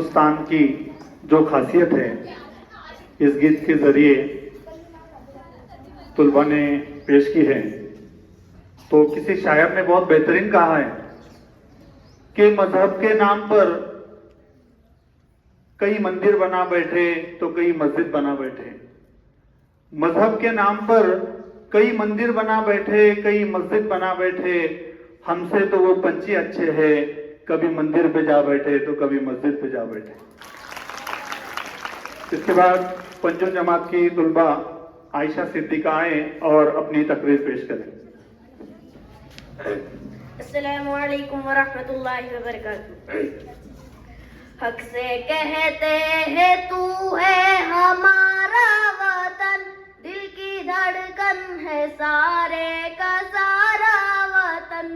हिंदुस्तान की जो खासियत है इस गीत के जरिए तुलबा ने पेश की है। तो किसी शायर ने बहुत बेहतरीन कहा है कि मजहब के नाम पर कई मंदिर बना बैठे तो कई मस्जिद बना बैठे। मजहब के नाम पर कई मंदिर बना बैठे, कई मस्जिद बना बैठे। हमसे तो वो पंछी अच्छे हैं, कभी मंदिर पे जा बैठे तो कभी मस्जिद पे जा बैठे। इसके बाद पंचम जमात की तुलबा आयशा सिद्दीका आए और अपनी तकरीर पेश करें। अस्सलामु अलैकुम व रहमतुल्लाहि व बरकातुहू। हक से कहते हैं तू है हमारा वतन, दिल की धड़कन है सारे का सारा वतन।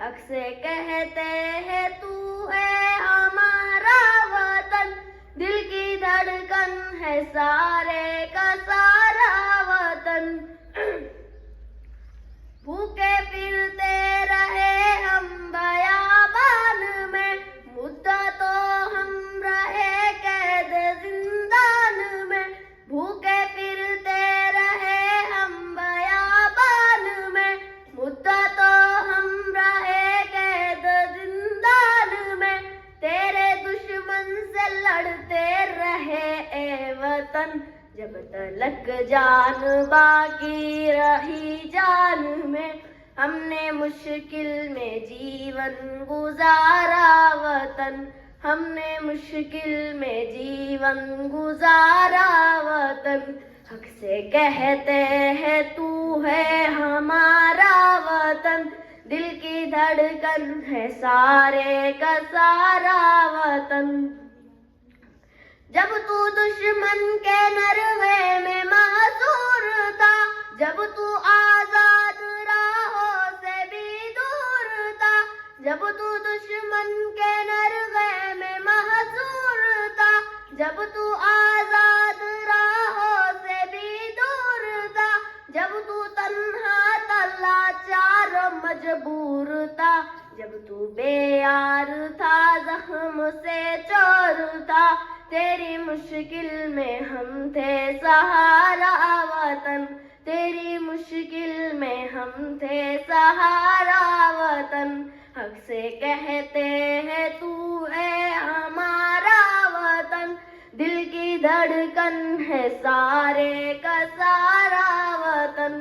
हक से कहते हैं तू है हमारा वतन, दिल की धड़कन है सारे का सारा वतन। भूखे फिरते रहे हम बयाबान में, मुद्दा तो हम रहे कैद जिंदान में। भूखे फिरते रहे हम बयाबान में, मुद्दा तो हम रहे कैद जिंदान में। तेरे दुश्मन से लड़ते रहे ए वतन, जब तलक जान बाकी रही जान में। हमने मुश्किल में जीवन गुजारा वतन, हमने मुश्किल में जीवन गुजारा वतन। हक से कहते हैं तू है हमारा वतन, दिल की धड़कन है सारे का सारा वतन। जब तू दुश्मन के नरवे में महसूर था, जब तू आजाद राहों से भी दूर था। जब तू दुश्मन के नरवे में महसूर था, जब तू आजाद राहों से भी दूर था। जब तू तन्हा लाचार मजबूर था, जब तू बेयार था जख्म से चोर था। तेरी मुश्किल में हम थे सहारा वतन, तेरी मुश्किल में हम थे सहारा वतन। हक से कहते हैं तू है हमारा वतन, दिल की धड़कन है सारे का सारा वतन।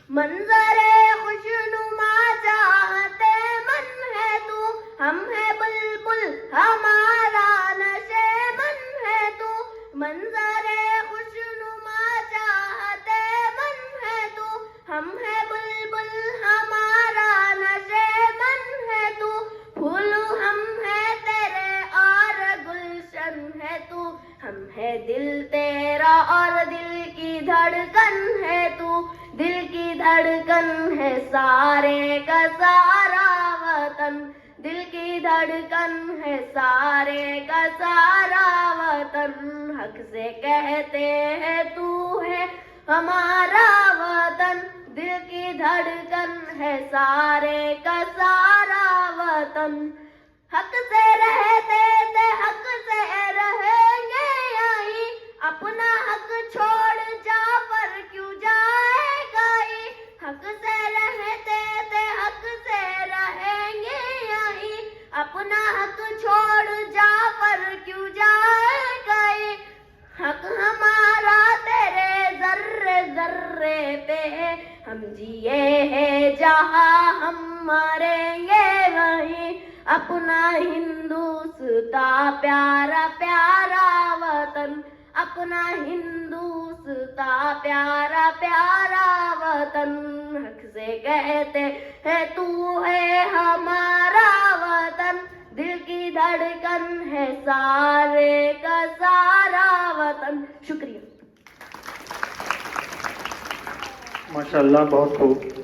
मंजरे खुशनुमा चाहते मन है तू, हम है बुलबुल हमारा नशे मन है तू। मंजरे खुशनुमा चाहते मन है तू, हम है बुलबुल हमारा नशे मन है तू। फूल हम है तेरे और गुलशन है तू, हम है दिल तेरा और दिल की धड़कन है तू। दिल की धड़कन है सारे का सारा वतन, दिल की धड़कन है सारे का सारा वतन। हक से कहते हैं तू है हमारा वतन, दिल की धड़कन है सारे का सारा वतन। हक से रहते थे हक से रहेंगे यहीं, अपना हक छोड़ जाफर क्यों जाएगा ही। हक से रहते थे हक से रहेंगे यहीं, अपना हक छोड़ जाफर क्यों जाएगा ही। हक हमारा तेरे जर्रे जर्रे पे है, हम जिए हैं जहाँ हम मरेंगे वहीं। अपना हिंदुस्तान प्यारा प्यारा वतन, अपना हिंदुस्तान प्यारा प्यारा वतन। हक से कहते हैं तू है हमारा वतन, दिल की धड़कन है सारे का सारा वतन। शुक्रिया। माशाअल्लाह, बहुत खूब।